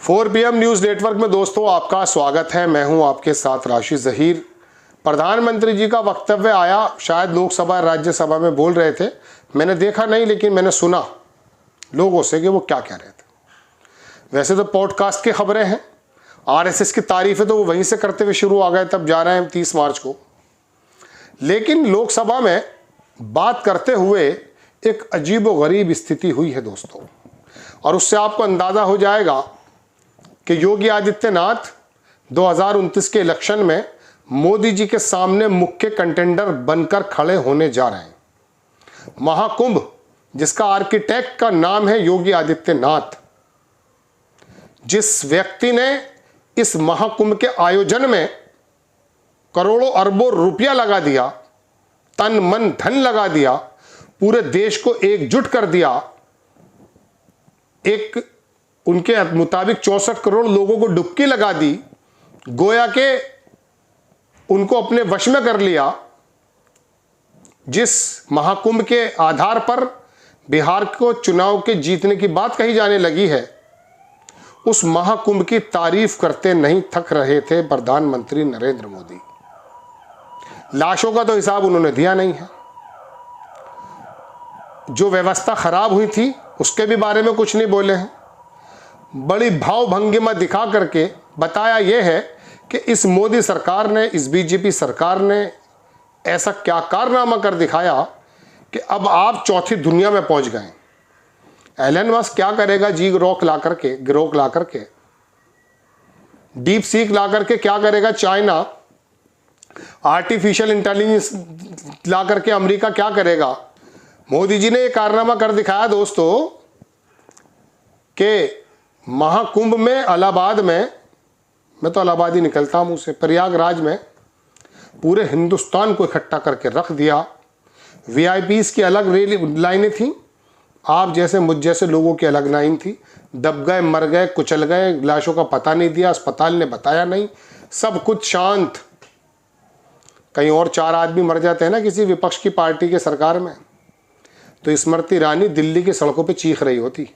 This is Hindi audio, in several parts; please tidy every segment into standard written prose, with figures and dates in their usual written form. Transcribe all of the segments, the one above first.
4 PM न्यूज़ नेटवर्क में दोस्तों आपका स्वागत है। मैं हूं आपके साथ राशिद ज़हीर। प्रधानमंत्री जी का वक्तव्य आया, शायद लोकसभा राज्यसभा में बोल रहे थे, मैंने देखा नहीं लेकिन मैंने सुना लोगों से कि वो क्या कह रहे थे। वैसे तो पॉडकास्ट की खबरें हैं, RSS की तारीफ़ें तो वो वहीं से करते हुए शुरू आ गए, तब जा रहे हैं 30 मार्च को। लेकिन लोकसभा में बात करते हुए एक अजीब व गरीब स्थिति हुई है दोस्तों, और उससे आपको अंदाज़ा हो जाएगा कि योगी आदित्यनाथ 2029 के इलेक्शन में मोदी जी के सामने मुख्य कंटेंडर बनकर खड़े होने जा रहे हैं। महाकुंभ, जिसका आर्किटेक्ट का नाम है योगी आदित्यनाथ, जिस व्यक्ति ने इस महाकुंभ के आयोजन में करोड़ों अरबों रुपया लगा दिया, तन मन धन लगा दिया, पूरे देश को एकजुट कर दिया, एक उनके मुताबिक 64 करोड़ लोगों को डुबकी लगा दी, गोया के उनको अपने वश में कर लिया। जिस महाकुंभ के आधार पर बिहार को चुनाव के जीतने की बात कही जाने लगी है, उस महाकुंभ की तारीफ करते नहीं थक रहे थे प्रधानमंत्री नरेंद्र मोदी। लाशों का तो हिसाब उन्होंने दिया नहीं है, जो व्यवस्था खराब हुई थी उसके भी बारे में कुछ नहीं बोले हैं। बड़ी भावभंगिमा दिखा करके बताया यह है कि इस मोदी सरकार ने, इस बीजेपी सरकार ने ऐसा क्या कारनामा कर दिखाया कि अब आप चौथी दुनिया में पहुंच गए। एलन मस्क क्या करेगा जी, ग्रोक ला करके डीप सीक ला करके क्या करेगा चाइना, आर्टिफिशियल इंटेलिजेंस ला करके अमेरिका क्या करेगा। मोदी जी ने यह कारनामा कर दिखाया दोस्तों कि महाकुंभ में इलाहाबाद में, मैं तो इलाहाबाद ही निकलता हूं से, प्रयागराज में पूरे हिंदुस्तान को इकट्ठा करके रख दिया। VIPs की अलग लाइनें थी, आप जैसे मुझ जैसे लोगों की अलग लाइन थी। दब गए, मर गए, कुचल गए, लाशों का पता नहीं दिया, अस्पताल ने बताया नहीं, सब कुछ शांत। कहीं और 4 आदमी मर जाते हैं ना किसी विपक्ष की पार्टी के सरकार में, तो स्मृति ईरानी दिल्ली की सड़कों पे चीख रही होती।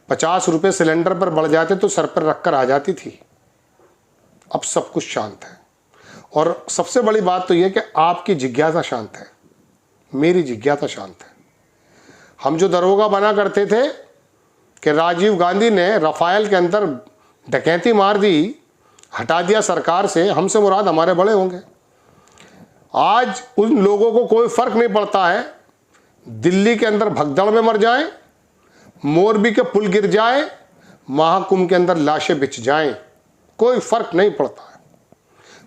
50 रुपये सिलेंडर पर बढ़ जाते तो सर पर रखकर आ जाती थी। अब सब कुछ शांत है, और सबसे बड़ी बात तो यह कि आपकी जिज्ञासा शांत है, मेरी जिज्ञासा शांत है। हम जो दरोगा बना करते थे कि राजीव गांधी ने रफाल के अंदर डकैती मार दी, हटा दिया सरकार से, हमसे मुराद हमारे बड़े होंगे। आज उन लोगों को कोई फर्क नहीं पड़ता है, दिल्ली के अंदर भगदड़ में मर जाएं, मोरबी के पुल गिर जाए, महाकुंभ के अंदर लाशें बिछ जाएं, कोई फर्क नहीं पड़ता है।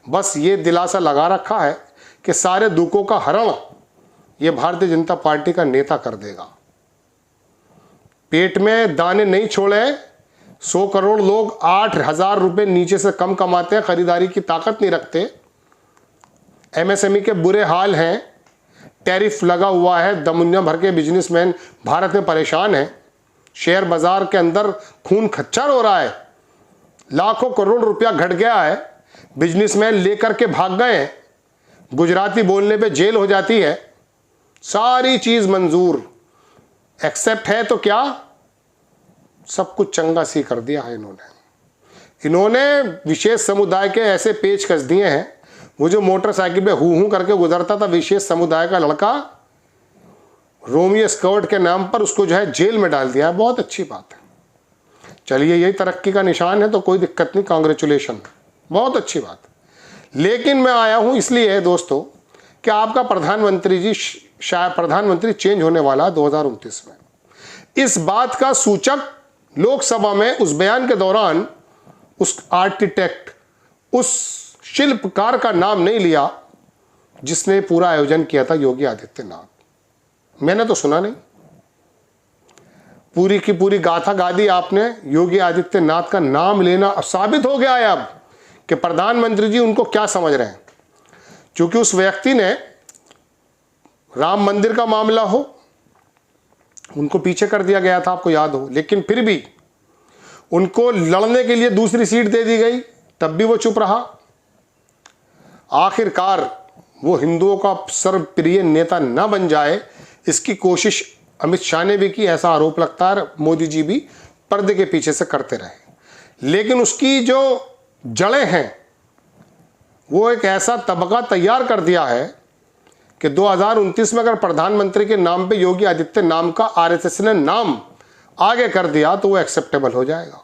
बस ये दिलासा लगा रखा है कि सारे दुखों का हरण ये भारतीय जनता पार्टी का नेता कर देगा। पेट में दाने नहीं छोड़े। 100 करोड़ लोग 8,000 रुपये नीचे से कम कमाते हैं, खरीदारी की ताकत नहीं रखते। MSME के बुरे हाल हैं, टैरिफ लगा हुआ है, दुनिया भर के बिजनेसमैन भारत में परेशान हैं। शेयर बाजार के अंदर खून खच्चर हो रहा है, लाखों करोड़ रुपया घट गया है, बिजनेसमैन लेकर के भाग गए हैं, गुजराती बोलने पे जेल हो जाती है। सारी चीज मंजूर, एक्सेप्ट है तो क्या, सब कुछ चंगा सी कर दिया है इन्होंने विशेष समुदाय के ऐसे पेच कस दिए हैं। वो जो मोटरसाइकिल पे हूं करके गुजरता था विशेष समुदाय का लड़का, रोमियो स्कर्ट के नाम पर उसको जो है जेल में डाल दिया है। बहुत अच्छी बात है, चलिए यही तरक्की का निशान है तो कोई दिक्कत नहीं, कांग्रेचुलेशन, बहुत अच्छी बात। लेकिन मैं आया हूं इसलिए दोस्तों कि आपका प्रधानमंत्री जी, शायद प्रधानमंत्री चेंज होने वाला 2029 में। इस बात का सूचक लोकसभा में उस बयान के दौरान उस आर्किटेक्ट, उस शिल्पकार का नाम नहीं लिया जिसने पूरा आयोजन किया था, योगी आदित्यनाथ। मैंने तो सुना नहीं, पूरी की पूरी गाथा गा दी आपने। योगी आदित्यनाथ का नाम लेना अब साबित हो गया है अब कि प्रधानमंत्री जी उनको क्या समझ रहे हैं। क्योंकि उस व्यक्ति ने राम मंदिर का मामला हो, उनको पीछे कर दिया गया था, आपको याद हो, लेकिन फिर भी उनको लड़ने के लिए दूसरी सीट दे दी गई, तब भी वो चुप रहा। आखिरकार वो हिंदुओं का सर्वप्रिय नेता न बन जाए, इसकी कोशिश अमित शाह ने भी की, ऐसा आरोप लगता है मोदी जी भी पर्दे के पीछे से करते रहे। लेकिन उसकी जो जड़ें हैं वो एक ऐसा तबका तैयार कर दिया है कि 2029 में अगर प्रधानमंत्री के नाम पे योगी आदित्य नाम का आरएसएस ने नाम आगे कर दिया तो वो एक्सेप्टेबल हो जाएगा।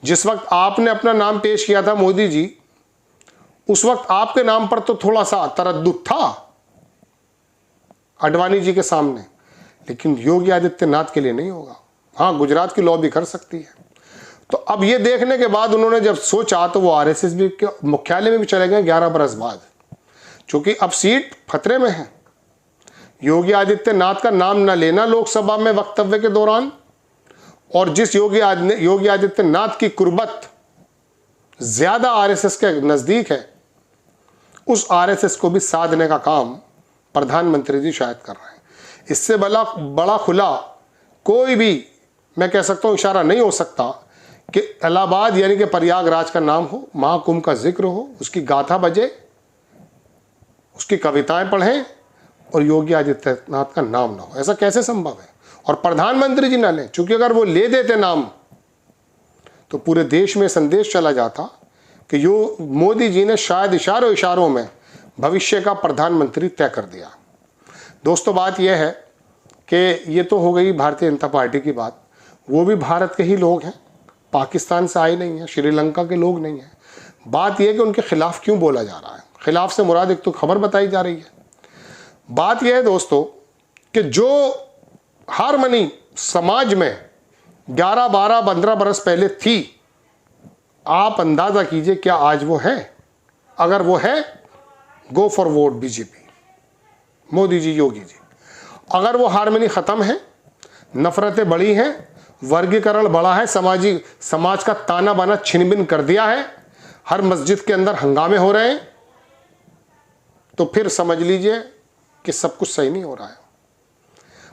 जिस वक्त आपने अपना नाम पेश किया था मोदी जी, उस वक्त आपके नाम पर तो थोड़ा सा तरद्दुद था अडवाणी जी के सामने, लेकिन योगी आदित्यनाथ के लिए नहीं होगा। हाँ, गुजरात की लॉबी कर सकती है। तो अब ये देखने के बाद उन्होंने जब सोचा तो वो आरएसएस भी के मुख्यालय में भी चले गए 11 बरस बाद, क्योंकि अब सीट खतरे में है। योगी आदित्यनाथ का नाम न लेना लोकसभा में वक्तव्य के दौरान, और जिस योगी आदित्यनाथ की कुर्बत ज्यादा आरएसएस के नजदीक है, उस आरएसएस को भी साधने का काम प्रधानमंत्री जी शायद कर रहे हैं। इससे बड़ा खुला कोई भी, मैं कह सकता हूं, इशारा नहीं हो सकता कि इलाहाबाद यानी कि प्रयागराज का नाम हो, महाकुंभ का जिक्र हो, उसकी गाथा बजे, उसकी कविताएं पढ़ें और योगी आदित्यनाथ का नाम ना हो। ऐसा कैसे संभव है? और प्रधानमंत्री जी ना लें, क्योंकि अगर वो ले देते नाम तो पूरे देश में संदेश चला जाता कि मोदी जी ने शायद इशारों में भविष्य का प्रधानमंत्री तय कर दिया। दोस्तों, बात यह है कि ये तो हो गई भारतीय जनता पार्टी की बात। वो भी भारत के ही लोग हैं, पाकिस्तान से आए नहीं हैं, श्रीलंका के लोग नहीं हैं। बात यह है कि उनके खिलाफ क्यों बोला जा रहा है। खिलाफ से मुराद एक तो खबर बताई जा रही है। बात यह है दोस्तों कि जो हारमनी समाज में 11, 12, 15 बरस पहले थी, आप अंदाजा कीजिए क्या आज वो है? अगर वो है, go for vote BJP, Modi ji, Yogi ji. अगर वो हारमनी खत्म है, नफरतें बढ़ी हैं, वर्गीकरण बढ़ा है, समाज का ताना बाना छिन भिन कर दिया है, हर मस्जिद के अंदर हंगामे हो रहे हैं, तो फिर समझ लीजिए कि सब कुछ सही नहीं हो रहा है।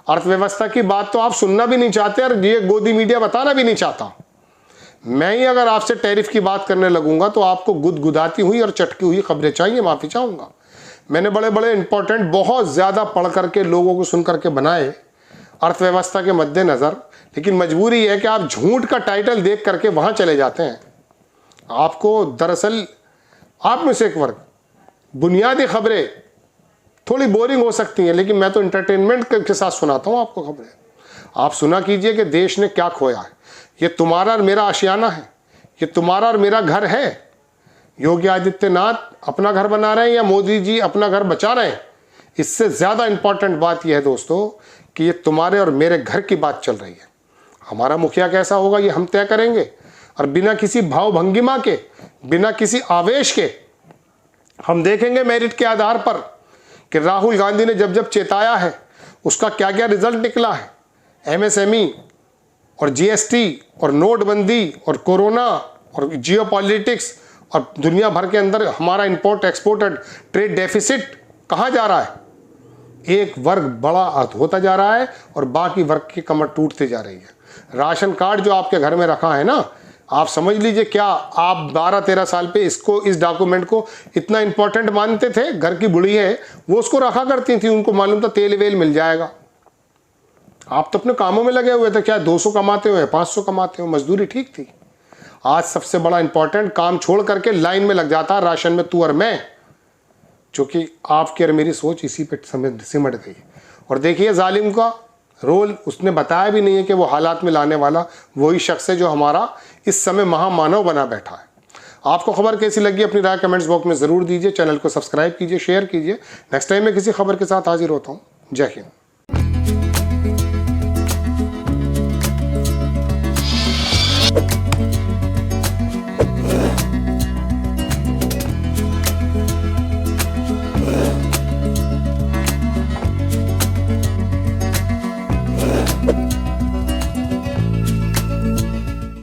अर्थव्यवस्था की बात तो आप सुनना भी नहीं चाहते और ये गोदी मीडिया बताना भी नहीं चाहता। मैं ही अगर आपसे टैरिफ की बात करने लगूंगा तो आपको गुदगुदाती हुई और चटकी हुई खबरें चाहिए, माफी चाहूंगा। मैंने बड़े बड़े इंपॉर्टेंट, बहुत ज्यादा पढ़ करके, लोगों को सुन करके बनाए अर्थव्यवस्था के मद्देनजर, लेकिन मजबूरी है कि आप झूठ का टाइटल देख करके वहां चले जाते हैं। आपको दरअसल, आप में से एक वर्ग, बुनियादी खबरें थोड़ी बोरिंग हो सकती हैं, लेकिन मैं तो एंटरटेनमेंट के साथ सुनाता हूं आपको खबरें। आप सुना कीजिए कि देश ने क्या खोया है। ये तुम्हारा और मेरा आशियाना है, ये तुम्हारा और मेरा घर है। योगी आदित्यनाथ अपना घर बना रहे हैं या मोदी जी अपना घर बचा रहे हैं, इससे ज्यादा इंपॉर्टेंट बात यह है दोस्तों कि ये तुम्हारे और मेरे घर की बात चल रही है। हमारा मुखिया कैसा होगा ये हम तय करेंगे, और बिना किसी भाव भंगिमा के, बिना किसी आवेश के हम देखेंगे मेरिट के आधार पर कि राहुल गांधी ने जब जब चेताया है उसका क्या क्या रिजल्ट निकला है। एमएसएमई और जीएसटी और नोटबंदी और कोरोना और जियोपॉलिटिक्स और दुनिया भर के अंदर हमारा इंपोर्ट एक्सपोर्ट ट्रेड डेफिसिट कहाँ जा रहा है। एक वर्ग बड़ा होता जा रहा है और बाकी वर्ग की कमर टूटती जा रही है। राशन कार्ड जो आपके घर में रखा है ना, आप समझ लीजिए, क्या आप 12-13 साल पे इस डॉक्यूमेंट को इतना इंपॉर्टेंट मानते थे? घर की बुढ़ी है वो उसको रखा करती थी, उनको मालूम था तेल वेल मिल जाएगा। आप तो अपने कामों में लगे हुए थे, क्या 200 कमाते हो, 500 कमाते हो, मजदूरी ठीक थी। आज सबसे बड़ा इंपॉर्टेंट काम छोड़ करके लाइन में लग जाता है राशन में तू और मैं, क्योंकि आपकी और मेरी सोच इसी पे सिमट गई। और देखिए जालिम का रोल उसने बताया भी नहीं है कि वो हालात में लाने वाला वही शख्स है जो हमारा इस समय महामानव बना बैठा है। आपको खबर कैसी लगी अपनी राय कमेंट्स बॉक्स में जरूर दीजिए। चैनल को सब्सक्राइब कीजिए, शेयर कीजिए। नेक्स्ट टाइम मैं किसी खबर के साथ हाजिर होता हूँ। जय हिंद।